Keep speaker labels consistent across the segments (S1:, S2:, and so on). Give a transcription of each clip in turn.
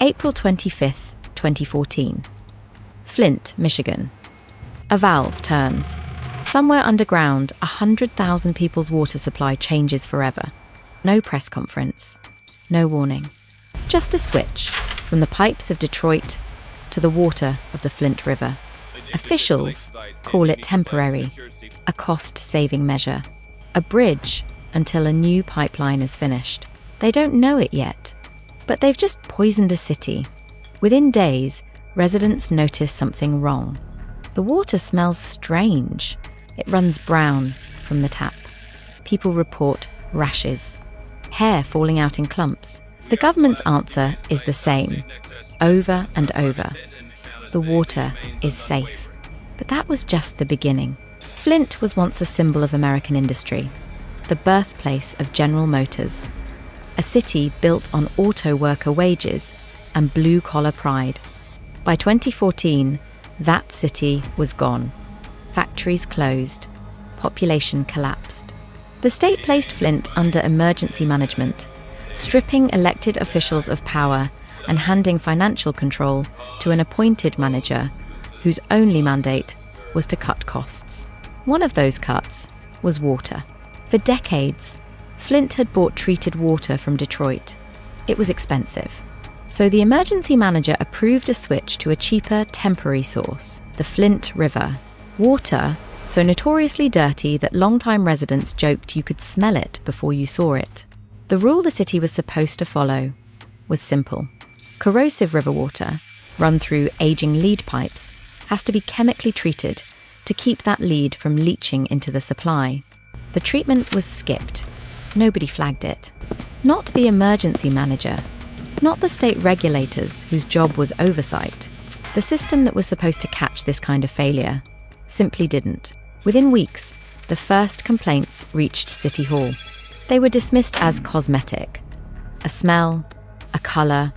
S1: April 25th, 2014. Flint, Michigan. A valve turns. Somewhere underground, 100,000 people's water supply changes forever. No press conference. No warning. Just a switch from the pipes of Detroit to the water of the Flint River. Officials call it temporary, a cost-saving measure, a bridge until a new pipeline is finished. They don't know it yet, but they've just poisoned a city. Within days, residents notice something wrong. The water smells strange. It runs brown from the tap. People report rashes, hair falling out in clumps. The government's answer is the same, over and over. The water is safe. But that was just the beginning. Flint was once a symbol of American industry, the birthplace of General Motors, a city built on auto worker wages and blue-collar pride. By 2014, that city was gone. Factories closed. Population collapsed. The state placed Flint under emergency management, stripping elected officials of power and handing financial control to an appointed manager whose only mandate was to cut costs. One of those cuts was water. For decades, Flint had bought treated water from Detroit. It was expensive. So the emergency manager approved a switch to a cheaper temporary source, the Flint River. Water so notoriously dirty that longtime residents joked you could smell it before you saw it. The rule the city was supposed to follow was simple. Corrosive river water, run through aging lead pipes, has to be chemically treated to keep that lead from leaching into the supply. The treatment was skipped. Nobody flagged it. Not the emergency manager, not the state regulators whose job was oversight. The system that was supposed to catch this kind of failure simply didn't. Within weeks, the first complaints reached City Hall. They were dismissed as cosmetic. A smell, a colour,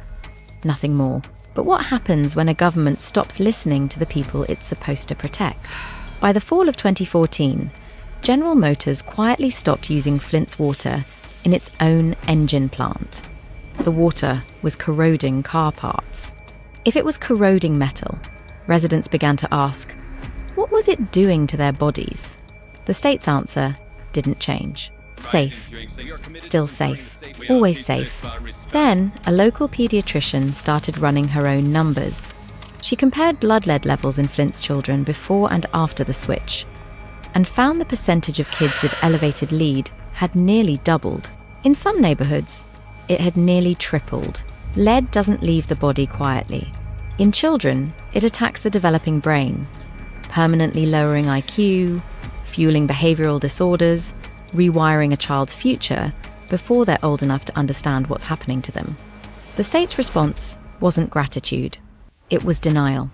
S1: nothing more. But what happens when a government stops listening to the people it's supposed to protect? By the fall of 2014, General Motors quietly stopped using Flint's water in its own engine plant. The water was corroding car parts. If it was corroding metal, residents began to ask, what was it doing to their bodies? The state's answer didn't change. Safe. Still safe. Always safe. Then, a local paediatrician started running her own numbers. She compared blood lead levels in Flint's children before and after the switch, and found the percentage of kids with elevated lead had nearly doubled. In some neighbourhoods, it had nearly tripled. Lead doesn't leave the body quietly. In children, it attacks the developing brain, permanently lowering IQ, fueling behavioural disorders, rewiring a child's future before they're old enough to understand what's happening to them. The state's response wasn't gratitude. It was denial.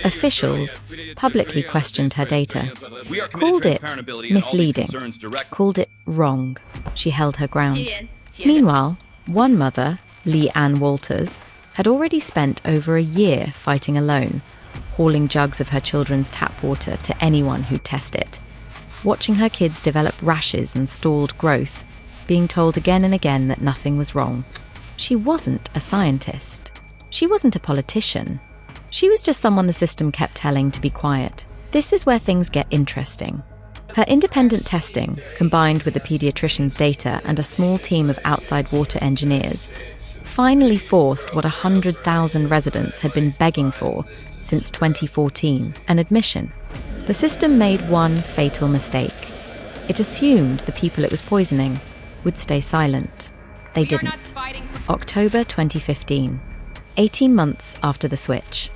S1: Officials publicly questioned her data, called it misleading, called it wrong. She held her ground. Meanwhile, one mother, Lee Ann Walters, had already spent over a year fighting alone, hauling jugs of her children's tap water to anyone who'd test it, watching her kids develop rashes and stalled growth, being told again and again that nothing was wrong. She wasn't a scientist. She wasn't a politician. She was just someone the system kept telling to be quiet. This is where things get interesting. Her independent testing, combined with the paediatrician's data and a small team of outside water engineers, finally forced what 100,000 residents had been begging for since 2014, an admission. The system made one fatal mistake. It assumed the people it was poisoning would stay silent. They didn't. October 2015, 18 months after the switch,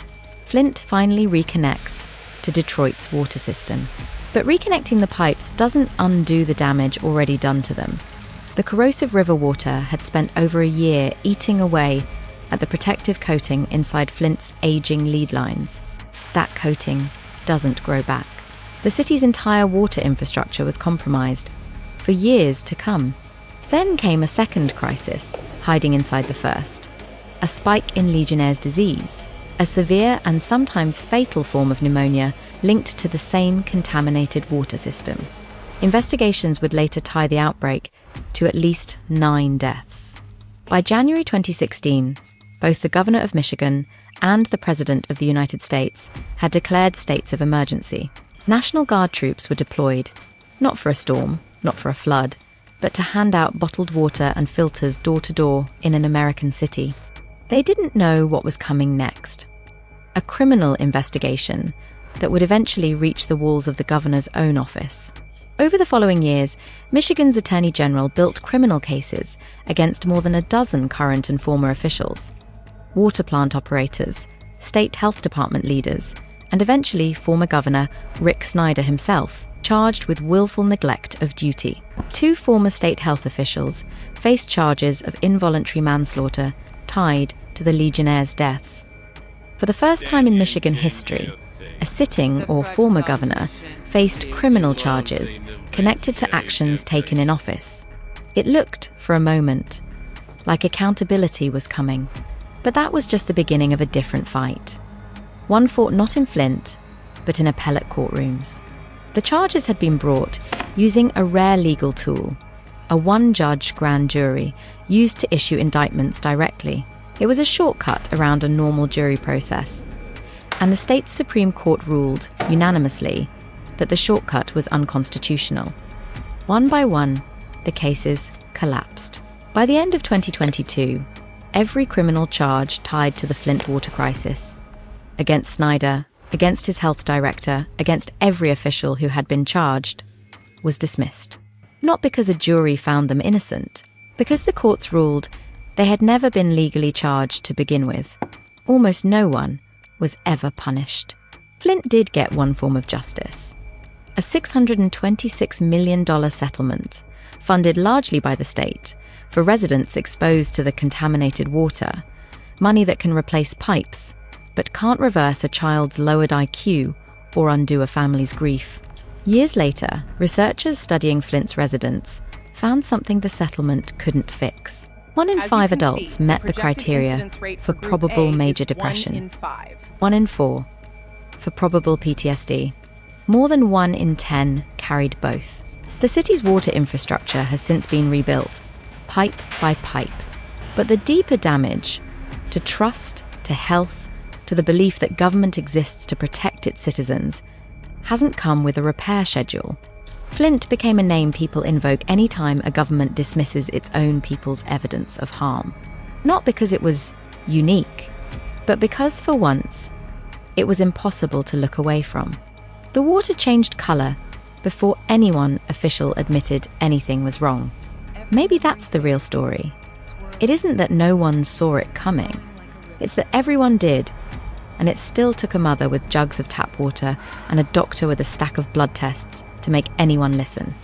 S1: Flint finally reconnects to Detroit's water system. But reconnecting the pipes doesn't undo the damage already done to them. The corrosive river water had spent over a year eating away at the protective coating inside Flint's aging lead lines. That coating doesn't grow back. The city's entire water infrastructure was compromised for years to come. Then came a second crisis, hiding inside the first. A spike in Legionnaire's disease, a severe and sometimes fatal form of pneumonia linked to the same contaminated water system. Investigations would later tie the outbreak to at least 9 deaths. By January 2016, both the governor of Michigan and the president of the United States had declared states of emergency. National Guard troops were deployed, not for a storm, not for a flood, but to hand out bottled water and filters door to door in an American city. They didn't know what was coming next. A criminal investigation that would eventually reach the walls of the governor's own office. Over the following years, Michigan's Attorney General built criminal cases against more than a dozen current and former officials, water plant operators, state health department leaders, and eventually former Governor Rick Snyder himself, charged with willful neglect of duty. 2 former state health officials faced charges of involuntary manslaughter tied to the Legionnaires' deaths. For the first time in Michigan history, a sitting or former governor faced criminal charges connected to actions taken in office. It looked, for a moment, like accountability was coming, but that was just the beginning of a different fight. One fought not in Flint, but in appellate courtrooms. The charges had been brought using a rare legal tool, a one-judge grand jury used to issue indictments directly. It was a shortcut around a normal jury process, and the state's Supreme Court ruled, unanimously, that the shortcut was unconstitutional. One by one, the cases collapsed. By the end of 2022, every criminal charge tied to the Flint Water Crisis, against Snyder, against his health director, against every official who had been charged, was dismissed. Not because a jury found them innocent, because the courts ruled they had never been legally charged to begin with. Almost no one was ever punished. Flint did get one form of justice. A $626 million settlement, funded largely by the state, for residents exposed to the contaminated water, money that can replace pipes, but can't reverse a child's lowered IQ or undo a family's grief. Years later, researchers studying Flint's residents found something the settlement couldn't fix. 1 in 5 adults met the criteria for probable major depression. 1 in 4 for probable PTSD. More than 1 in 10 carried both. The city's water infrastructure has since been rebuilt, pipe by pipe. But the deeper damage to trust, to health, to the belief that government exists to protect its citizens hasn't come with a repair schedule. Flint became a name people invoke any time a government dismisses its own people's evidence of harm. Not because it was unique, but because, for once, it was impossible to look away from. The water changed colour before anyone official admitted anything was wrong. Maybe that's the real story. It isn't that no one saw it coming. It's that everyone did, and it still took a mother with jugs of tap water and a doctor with a stack of blood tests to make anyone listen.